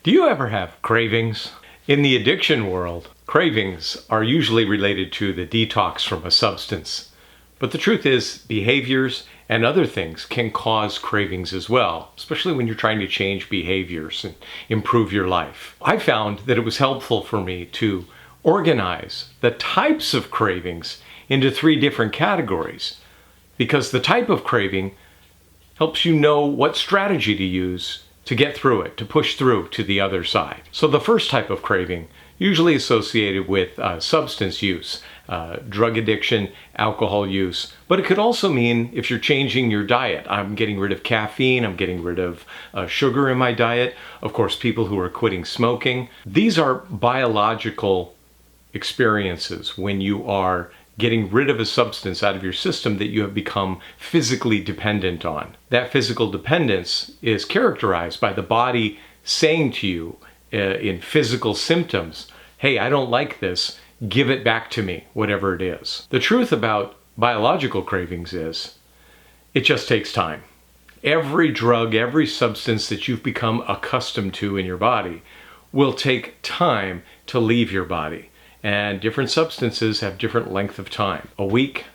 Do you ever have cravings? In the addiction world, cravings are usually related to the detox from a substance. But the truth is, behaviors and other things can cause cravings as well, especially when you're trying to change behaviors and improve your life. I found that it was helpful for me to organize the types of cravings into 3 different categories, because the type of craving helps you know what strategy to use to get through it, to push through to the other side. So the first type of craving, usually associated with substance use, drug addiction, alcohol use, but it could also mean if you're changing your diet. I'm getting rid of caffeine, I'm getting rid of sugar in my diet. Of course, people who are quitting smoking. These are biological experiences when you are getting rid of a substance out of your system that you have become physically dependent on. That physical dependence is characterized by the body saying to you in physical symptoms, hey, I don't like this, give it back to me, whatever it is. The truth about biological cravings is it just takes time. Every drug, every substance that you've become accustomed to in your body will take time to leave your body. And different substances have different length of time. A week,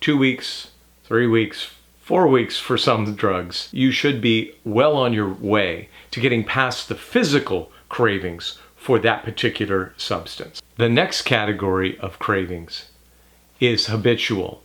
2 weeks, 3 weeks, 4 weeks for some drugs. You should be well on your way to getting past the physical cravings for that particular substance. The next category of cravings is habitual,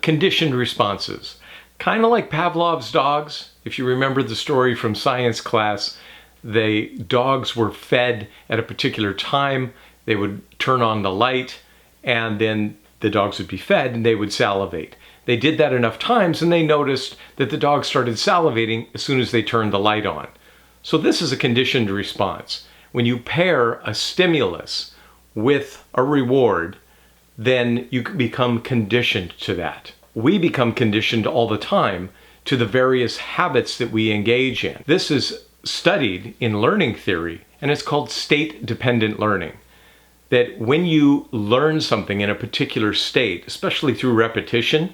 conditioned responses. Kind of like Pavlov's dogs. If you remember the story from science class, the dogs were fed at a particular time. They would turn on the light, and then the dogs would be fed and they would salivate. They did that enough times and they noticed that the dogs started salivating as soon as they turned the light on. So this is a conditioned response. When you pair a stimulus with a reward, then you become conditioned to that. We become conditioned all the time to the various habits that we engage in. This is studied in learning theory, and it's called state-dependent learning. That when you learn something in a particular state, especially through repetition,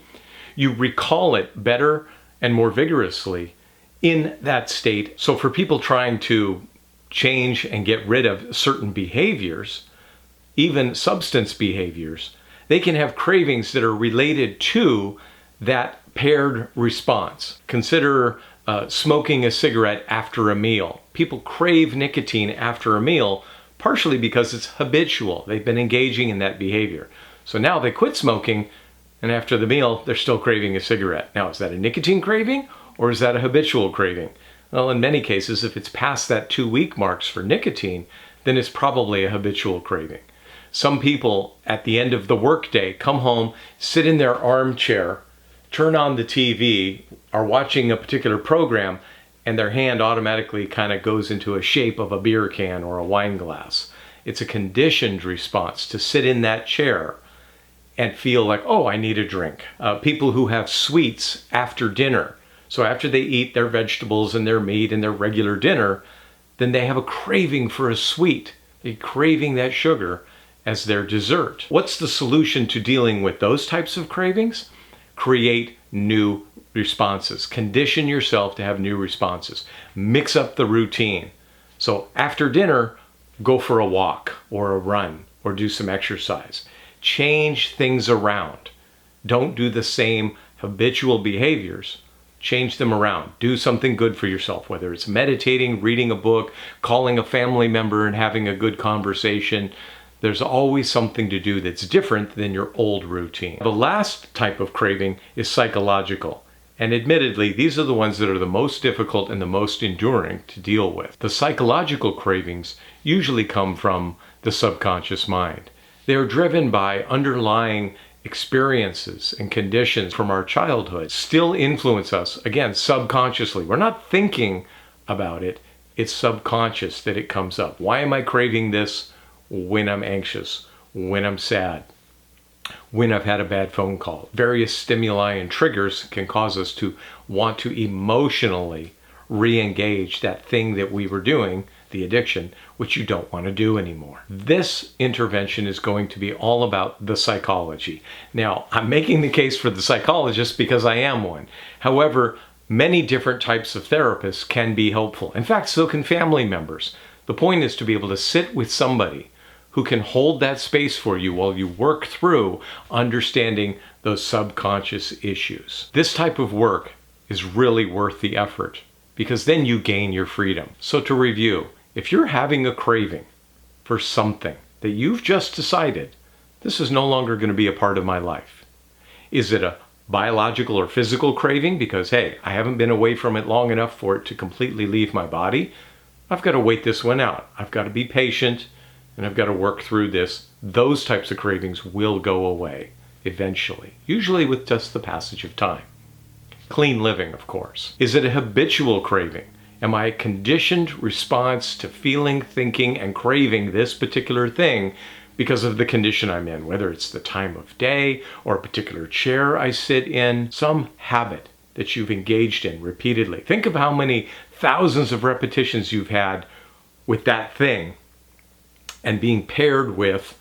you recall it better and more vigorously in that state. So for people trying to change and get rid of certain behaviors, even substance behaviors, they can have cravings that are related to that paired response. Consider smoking a cigarette after a meal. People crave nicotine after a meal, partially because it's habitual. They've been engaging in that behavior. So now they quit smoking, and after the meal, they're still craving a cigarette. Now, is that a nicotine craving, or is that a habitual craving? Well, in many cases, if it's past that 2-week marks for nicotine, then it's probably a habitual craving. Some people, at the end of the workday, come home, sit in their armchair, turn on the TV, are watching a particular program, and their hand automatically kind of goes into a shape of a beer can or a wine glass. It's a conditioned response to sit in that chair and feel like, oh, I need a drink. People who have sweets after dinner, so after they eat their vegetables and their meat and their regular dinner, then they have a craving for a sweet. They're craving that sugar as their dessert. What's the solution to dealing with those types of cravings? Create new responses. Condition yourself to have new responses. Mix up the routine. So after dinner, go for a walk or a run or do some exercise. Change things around. Don't do the same habitual behaviors. Change them around. Do something good for yourself, whether it's meditating, reading a book, calling a family member and having a good conversation. There's always something to do that's different than your old routine. The last type of craving is psychological. And admittedly, these are the ones that are the most difficult and the most enduring to deal with. The psychological cravings usually come from the subconscious mind. They are driven by underlying experiences and conditions from our childhood. Still influence us, again, subconsciously. We're not thinking about it. It's subconscious that it comes up. Why am I craving this when I'm anxious, when I'm sad, when I've had a bad phone call? Various stimuli and triggers can cause us to want to emotionally re-engage that thing that we were doing, the addiction, which you don't want to do anymore. This intervention is going to be all about the psychology. Now, I'm making the case for the psychologist because I am one. However, many different types of therapists can be helpful. In fact, so can family members. The point is to be able to sit with somebody who can hold that space for you while you work through understanding those subconscious issues. This type of work is really worth the effort because then you gain your freedom. So to review, if you're having a craving for something that you've just decided, this is no longer going to be a part of my life. Is it a biological or physical craving because, hey, I haven't been away from it long enough for it to completely leave my body? I've got to wait this one out. I've got to be patient and I've got to work through this. Those types of cravings will go away eventually, usually with just the passage of time. Clean living, of course. Is it a habitual craving? Am I a conditioned response to feeling, thinking, and craving this particular thing because of the condition I'm in, whether it's the time of day or a particular chair I sit in, some habit that you've engaged in repeatedly. Think of how many thousands of repetitions you've had with that thing and being paired with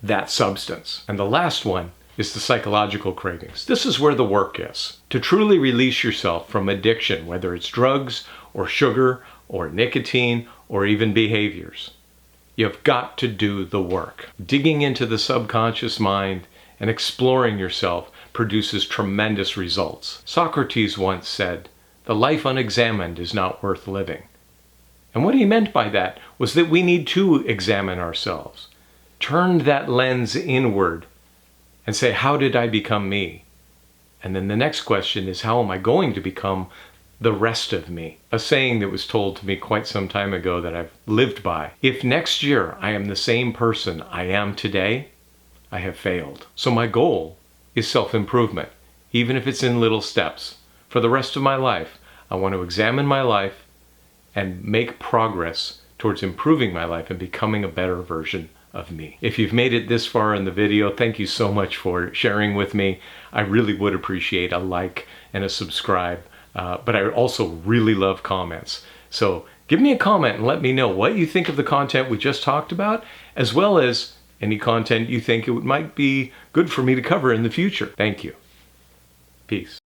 that substance. And the last one is the psychological cravings. This is where the work is. To truly release yourself from addiction, whether it's drugs or sugar or nicotine or even behaviors. You've got to do the work. Digging into the subconscious mind and exploring yourself produces tremendous results. Socrates once said, "The life unexamined is not worth living." And what he meant by that was that we need to examine ourselves. Turn that lens inward and say, how did I become me? And then the next question is, how am I going to become the rest of me? A saying that was told to me quite some time ago that I've lived by. If next year I am the same person I am today, I have failed. So my goal is self-improvement, even if it's in little steps. For the rest of my life, I want to examine my life and make progress towards improving my life and becoming a better version of me. If you've made it this far in the video, thank you so much for sharing with me. I really would appreciate a like and a subscribe. But I also really love comments. So give me a comment and let me know what you think of the content we just talked about, as well as any content you think it might be good for me to cover in the future. Thank you. Peace.